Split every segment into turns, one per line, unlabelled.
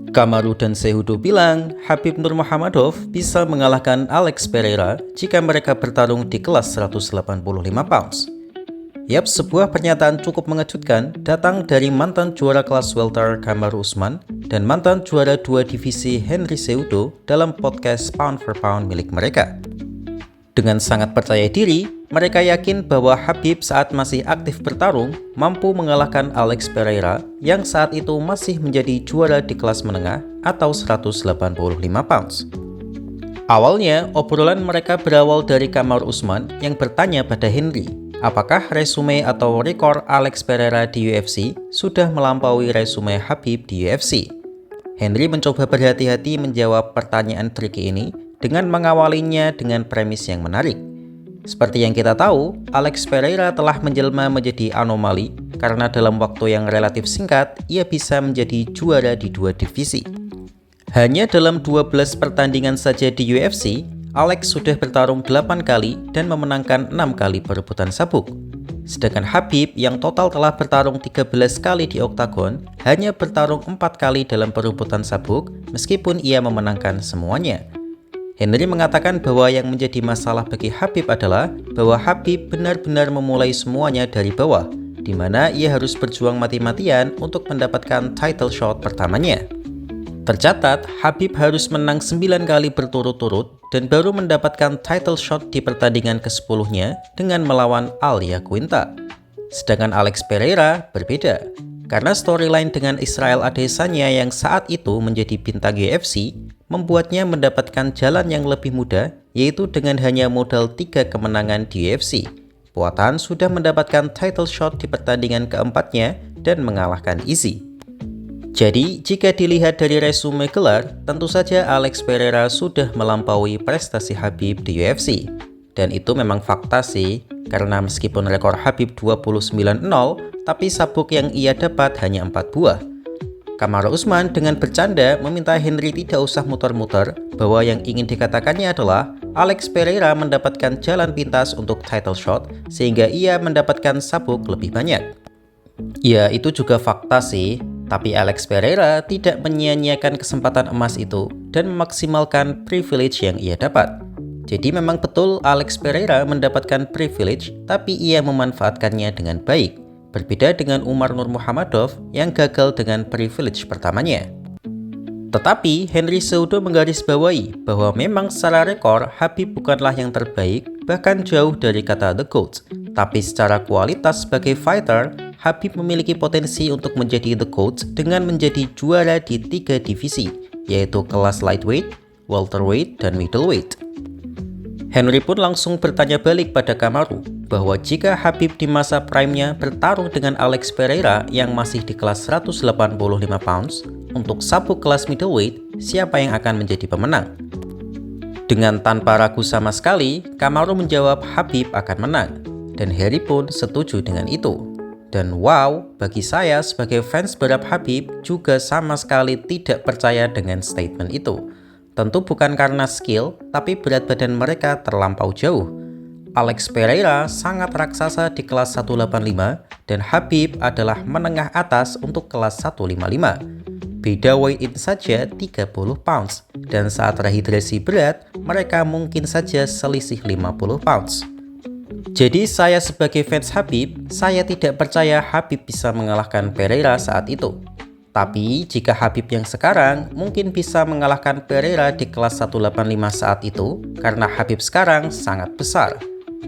Kamaru dan Cejudo bilang Khabib Nurmagomedov bisa mengalahkan Alex Pereira jika mereka bertarung di kelas 185 pounds. Yap, sebuah pernyataan cukup mengejutkan datang dari mantan juara kelas welter Kamaru Usman dan mantan juara 2 divisi Henry Cejudo dalam podcast Pound for Pound milik mereka. Dengan sangat percaya diri, mereka yakin bahwa Khabib saat masih aktif bertarung mampu mengalahkan Alex Pereira yang saat itu masih menjadi juara di kelas menengah atau 185 pounds. Awalnya, obrolan mereka berawal dari Kamaru Usman yang bertanya pada Henry, apakah resume atau rekor Alex Pereira di UFC sudah melampaui resume Khabib di UFC? Henry mencoba berhati-hati menjawab pertanyaan tricky ini dengan mengawalinya dengan premis yang menarik. Seperti yang kita tahu, Alex Pereira telah menjelma menjadi anomali karena dalam waktu yang relatif singkat, ia bisa menjadi juara di 2 divisi. Hanya dalam 12 pertandingan saja di UFC, Alex sudah bertarung 8 kali dan memenangkan 6 kali perebutan sabuk. Sedangkan Khabib yang total telah bertarung 13 kali di oktagon, hanya bertarung 4 kali dalam perebutan sabuk meskipun ia memenangkan semuanya. Henry mengatakan bahwa yang menjadi masalah bagi Khabib adalah bahwa Khabib benar-benar memulai semuanya dari bawah, di mana ia harus berjuang mati-matian untuk mendapatkan title shot pertamanya. Tercatat, Khabib harus menang 9 kali berturut-turut dan baru mendapatkan title shot di pertandingan ke-10-nya dengan melawan Al Iaquinta. Sedangkan Alex Pereira berbeda, karena storyline dengan Israel Adesanya yang saat itu menjadi bintang UFC membuatnya mendapatkan jalan yang lebih mudah, yaitu dengan hanya modal 3 kemenangan di UFC. Poatan sudah mendapatkan title shot di pertandingan keempatnya dan mengalahkan Izzy. Jadi, jika dilihat dari resume gelar, tentu saja Alex Pereira sudah melampaui prestasi Khabib di UFC. Dan itu memang fakta sih, karena meskipun rekor Khabib 29-0, tapi sabuk yang ia dapat hanya 4 buah. Kamaru Usman dengan bercanda meminta Henry tidak usah muter-muter bahwa yang ingin dikatakannya adalah Alex Pereira mendapatkan jalan pintas untuk title shot sehingga ia mendapatkan sabuk lebih banyak. Ya, itu juga fakta sih, tapi Alex Pereira tidak menyia-nyiakan kesempatan emas itu dan memaksimalkan privilege yang ia dapat. Jadi memang betul Alex Pereira mendapatkan privilege, tapi ia memanfaatkannya dengan baik. Berbeda dengan Umar Nurmagomedov yang gagal dengan privilege pertamanya. Tetapi Henry Cejudo menggarisbawahi bahwa memang secara rekor Khabib bukanlah yang terbaik, bahkan jauh dari kata the GOAT. Tapi secara kualitas sebagai fighter, Khabib memiliki potensi untuk menjadi the GOAT dengan menjadi juara di 3 divisi, yaitu kelas lightweight, welterweight, dan middleweight. Henry pun langsung bertanya balik pada Kamaru bahwa jika Khabib di masa prime-nya bertarung dengan Alex Pereira yang masih di kelas 185 pounds, untuk sabuk kelas middleweight, siapa yang akan menjadi pemenang? Dengan tanpa ragu sama sekali, Kamaru menjawab Khabib akan menang, dan Henry pun setuju dengan itu. Dan wow, bagi saya sebagai fans berat Khabib juga sama sekali tidak percaya dengan statement itu. Tentu bukan karena skill, tapi berat badan mereka terlampau jauh. Alex Pereira sangat raksasa di kelas 185 dan Khabib adalah menengah atas untuk kelas 155. Beda weight in saja 30 pounds, dan saat rehidrasi berat, mereka mungkin saja selisih 50 pounds. Jadi saya sebagai fans Khabib, saya tidak percaya Khabib bisa mengalahkan Pereira saat itu. Tapi jika Khabib yang sekarang mungkin bisa mengalahkan Pereira di kelas 185 saat itu karena Khabib sekarang sangat besar.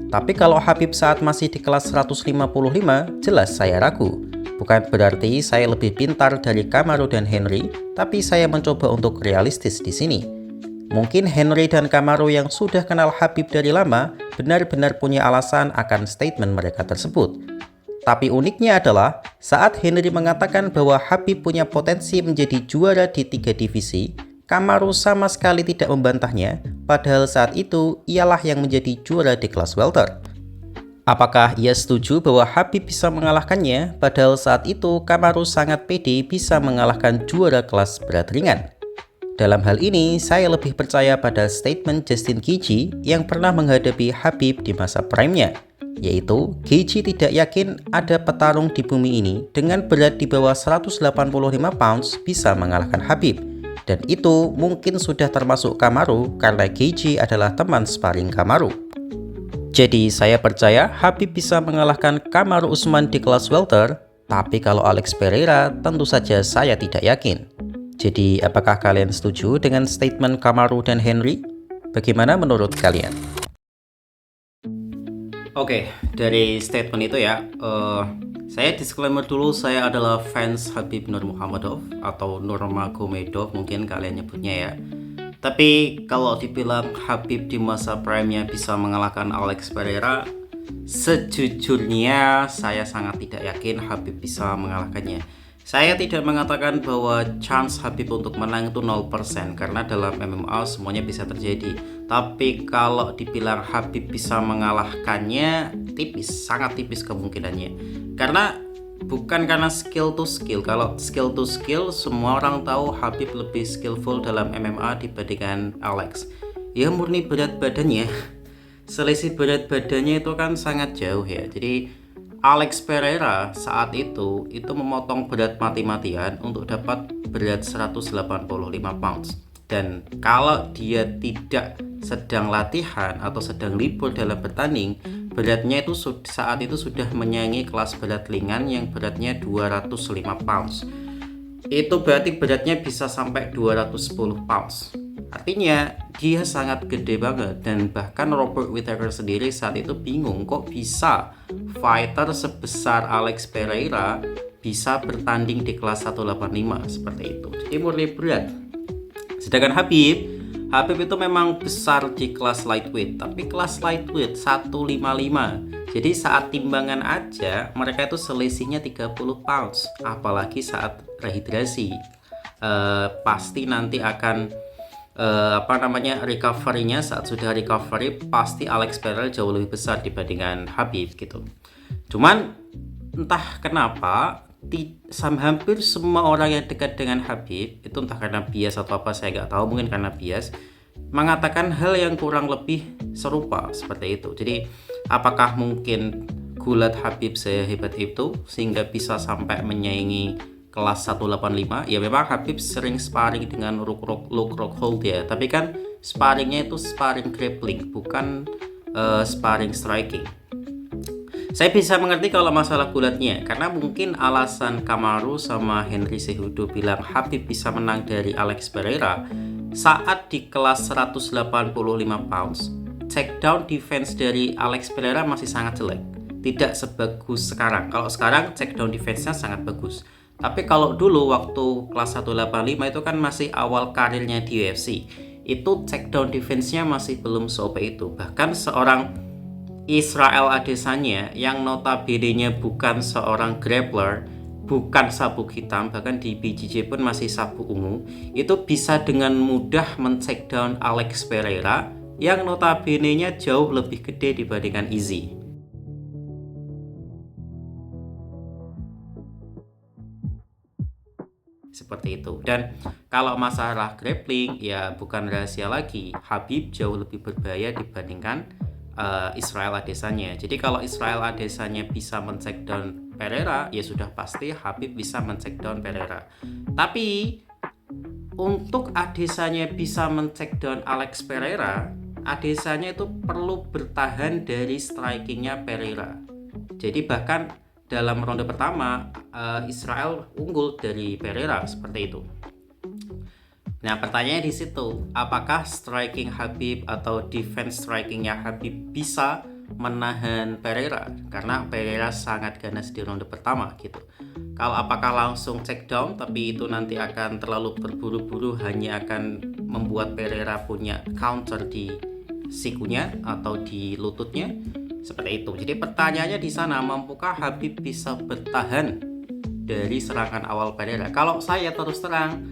Tapi kalau Khabib saat masih di kelas 155, jelas saya ragu. Bukan berarti saya lebih pintar dari Kamaru dan Henry, tapi saya mencoba untuk realistis di sini. Mungkin Henry dan Kamaru yang sudah kenal Khabib dari lama benar-benar punya alasan akan statement mereka tersebut. Tapi uniknya adalah saat Henry mengatakan bahwa Khabib punya potensi menjadi juara di 3 divisi, Kamaru sama sekali tidak membantahnya, padahal saat itu ialah yang menjadi juara di kelas welter. Apakah ia setuju bahwa Khabib bisa mengalahkannya, padahal saat itu Kamaru sangat pede bisa mengalahkan juara kelas berat ringan? Dalam hal ini, saya lebih percaya pada statement Justin Gaethje yang pernah menghadapi Khabib di masa prime-nya. Yaitu, Gaethje tidak yakin ada petarung di bumi ini dengan berat di bawah 185 pounds bisa mengalahkan Khabib. Dan itu mungkin sudah termasuk Kamaru karena Gaethje adalah teman sparring Kamaru. Jadi saya percaya Khabib bisa mengalahkan Kamaru Usman di kelas welter, tapi kalau Alex Pereira tentu saja saya tidak yakin. Jadi apakah kalian setuju dengan statement Kamaru dan Henry? Bagaimana menurut kalian? Oke, dari statement itu ya, saya disclaimer dulu, saya adalah fans Khabib Nurmagomedov atau Nurmagomedov mungkin kalian nyebutnya ya. Tapi kalau dibilang Khabib di masa prime-nya bisa mengalahkan Alex Pereira, sejujurnya saya sangat tidak yakin Khabib bisa mengalahkannya. Saya tidak mengatakan bahwa chance Khabib untuk menang itu 0%, karena dalam MMA semuanya bisa terjadi. Tapi kalau dibilang Khabib bisa mengalahkannya, tipis, sangat tipis kemungkinannya. Karena bukan karena skill to skill. Kalau skill to skill, semua orang tahu Khabib lebih skillful dalam MMA dibandingkan Alex. Ya murni berat badannya. Selisih berat badannya itu kan sangat jauh ya. Jadi Alex Pereira saat itu memotong berat mati-matian untuk dapat berat 185 pounds. Dan kalau dia tidak sedang latihan atau sedang libur dalam bertanding, beratnya itu saat itu sudah menyaingi kelas berat ringan yang beratnya 205 pounds. Itu berarti beratnya bisa sampai 210 pounds. Artinya dia sangat gede banget, dan bahkan Robert Whittaker sendiri saat itu bingung kok bisa fighter sebesar Alex Pereira bisa bertanding di kelas 185 seperti itu. Jadi murni berat. Sedangkan Khabib itu memang besar di kelas lightweight, tapi kelas lightweight 155. Jadi saat timbangan aja mereka itu selisihnya 30 pounds, apalagi saat rehidrasi. Pasti nanti akan recovery-nya, saat sudah recovery pasti Alex Pereira jauh lebih besar dibandingkan Khabib gitu. Cuman entah kenapa hampir semua orang yang dekat dengan Khabib itu, entah karena bias atau apa saya nggak tahu, mungkin karena bias, mengatakan hal yang kurang lebih serupa seperti itu. Jadi apakah mungkin gulat Khabib sehebat itu sehingga bisa sampai menyaingi kelas 185? Ya memang Khabib sering sparring dengan look hold ya, tapi kan sparringnya itu sparring grappling, bukan sparring striking. Saya bisa mengerti kalau masalah gulatnya, karena mungkin alasan Kamaru sama Henry Cejudo bilang Khabib bisa menang dari Alex Pereira saat di kelas 185 pounds, takedown defense dari Alex Pereira masih sangat jelek, tidak sebagus sekarang. Kalau sekarang takedown defense-nya sangat bagus. Tapi kalau dulu waktu kelas 185 itu kan masih awal karirnya di UFC, itu takedown defense-nya masih belum se-OP itu. Bahkan seorang Israel Adesanya yang notabene-nya bukan seorang grappler, bukan sabuk hitam, bahkan di BJJ pun masih sabuk ungu, itu bisa dengan mudah men-takedown Alex Pereira yang notabene-nya jauh lebih gede dibandingkan Izzy. Seperti itu. Dan kalau masalah grappling, ya bukan rahasia lagi, Khabib jauh lebih berbahaya dibandingkan Israel Adesanya. Jadi kalau Israel Adesanya bisa men-takedown Pereira, ya sudah pasti Khabib bisa men-takedown Pereira. Tapi untuk Adesanya bisa men-takedown Alex Pereira, Adesanya itu perlu bertahan dari strikingnya Pereira. Jadi bahkan dalam ronde pertama Israel unggul dari Pereira seperti itu. Nah pertanyaannya di situ, apakah striking Khabib atau defense strikingnya Khabib bisa menahan Pereira? Karena Pereira sangat ganas di ronde pertama gitu. Kalau apakah langsung takedown, tapi itu nanti akan terlalu terburu-buru, hanya akan membuat Pereira punya counter di sikunya atau di lututnya. Seperti itu. Jadi pertanyaannya di sana, mampukah Khabib bisa bertahan dari serangan awal Pereira? Kalau saya terus terang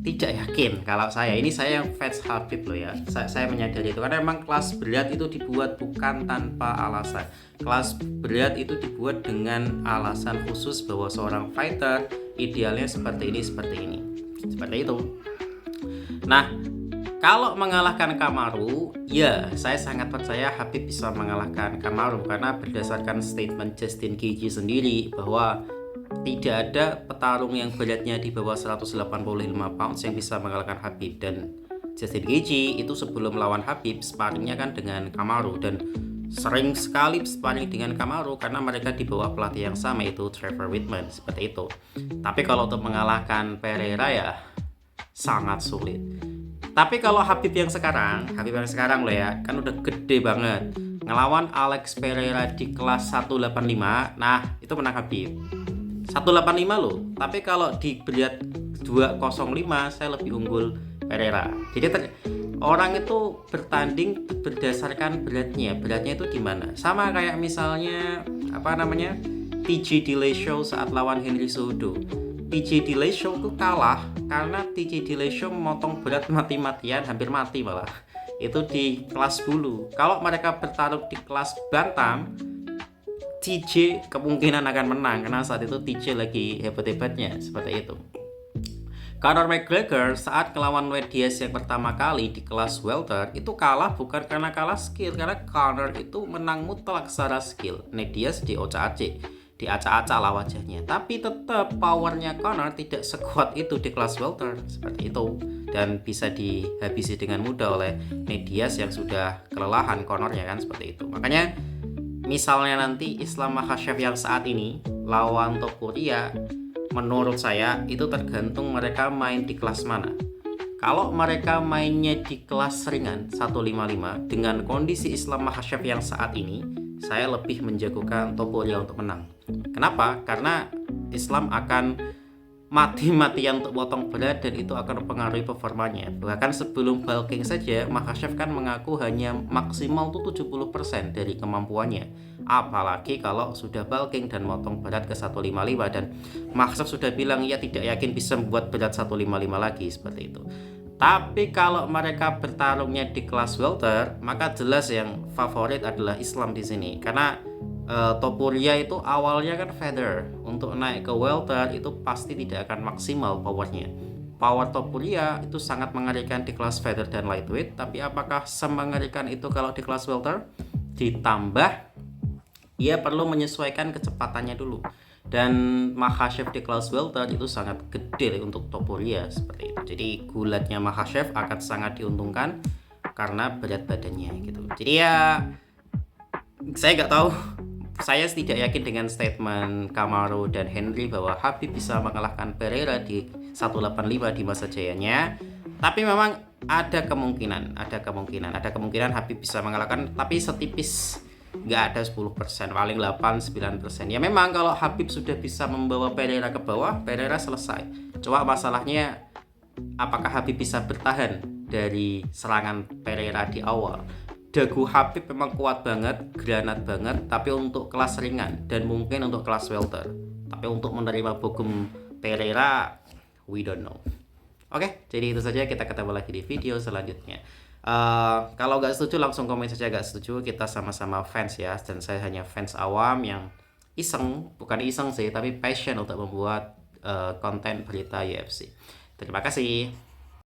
tidak yakin. Kalau saya yang fans Khabib loh ya. Saya menyadari itu, karena memang kelas berat itu dibuat bukan tanpa alasan. Kelas berat itu dibuat dengan alasan khusus bahwa seorang fighter idealnya seperti ini. Seperti itu. Nah, kalau mengalahkan Kamaru, ya saya sangat percaya Khabib bisa mengalahkan Kamaru, karena berdasarkan statement Justin Gaethje sendiri bahwa tidak ada petarung yang beratnya di bawah 185 pounds yang bisa mengalahkan Khabib. Dan Justin Gaethje itu sebelum melawan Khabib sparringnya kan dengan Kamaru, dan sering sekali sparring dengan Kamaru karena mereka di bawah pelatih yang sama, yaitu Trevor Whitman, seperti itu. Tapi kalau untuk mengalahkan Pereira ya sangat sulit. Tapi kalau Khabib yang sekarang loh ya, kan udah gede banget. Ngelawan Alex Pereira di kelas 185, nah itu menang Khabib. 185 loh, tapi kalau di berat 205 saya lebih unggul Pereira. Jadi orang itu bertanding berdasarkan beratnya itu di mana? Sama kayak misalnya TJ Dillashaw saat lawan Henry Cejudo. TJ Dillashaw itu kalah karena TJ Dillashaw memotong berat mati-matian, hampir mati malah. Itu di kelas bulu. Kalau mereka bertarung di kelas bantam, TJ kemungkinan akan menang karena saat itu TJ lagi hebat-hebatnya, seperti itu. Conor McGregor saat melawan Nate Diaz yang pertama kali di kelas welter itu kalah bukan karena kalah skill, karena Conor itu menang mutlak secara skill. Nate Diaz diacak-acak lah wajahnya, tapi tetap powernya Conor tidak sekuat itu di kelas welter, seperti itu, dan bisa dihabisi dengan mudah oleh Nate Diaz yang sudah kelelahan Conornya kan, seperti itu. Makanya misalnya nanti Islam Makhachev yang saat ini lawan Topuria, menurut saya itu tergantung mereka main di kelas mana. Kalau mereka mainnya di kelas ringan 155 dengan kondisi Islam Makhachev yang saat ini, saya lebih menjagokan Topuria untuk menang. Kenapa? Karena Islam akan mati-matian untuk potong berat dan itu akan mempengaruhi performanya. Bahkan sebelum bulking saja Makhachev kan mengaku hanya maksimal tuh 70% dari kemampuannya. Apalagi kalau sudah bulking dan motong berat ke 155, dan Makhachev sudah bilang ia tidak yakin bisa membuat berat 155 lagi, seperti itu. Tapi kalau mereka bertarungnya di kelas welter, maka jelas yang favorit adalah Islam di sini. Karena Topuria itu awalnya kan feather, untuk naik ke welter itu pasti tidak akan maksimal powernya. Power Topuria itu sangat mengerikan di kelas feather dan lightweight, tapi apakah semengerikan itu kalau di kelas welter? Ditambah ia perlu menyesuaikan kecepatannya dulu, dan Makhachev di kelas welter itu sangat gede untuk Topuria, seperti itu. Jadi gulatnya Makhachev akan sangat diuntungkan karena berat badannya gitu. Jadi ya saya nggak tahu, saya tidak yakin dengan statement Kamaru dan Henry bahwa Khabib bisa mengalahkan Pereira di 185 di masa jayanya. Tapi memang ada kemungkinan Khabib bisa mengalahkan, tapi setipis, nggak ada 10%, paling 8-9%. Ya memang kalau Khabib sudah bisa membawa Pereira ke bawah, Pereira selesai. Coba masalahnya apakah Khabib bisa bertahan dari serangan Pereira di awal. Dagu Khabib memang kuat banget, granat banget, tapi untuk kelas ringan dan mungkin untuk kelas welter. Tapi untuk menerima bogem Pereira, we don't know. Oke, jadi itu saja, kita ketemu lagi di video selanjutnya. Kalau nggak setuju langsung komen saja nggak setuju, kita sama-sama fans ya, dan saya hanya fans awam yang bukan iseng sih, tapi passion untuk membuat konten berita UFC. Terima kasih.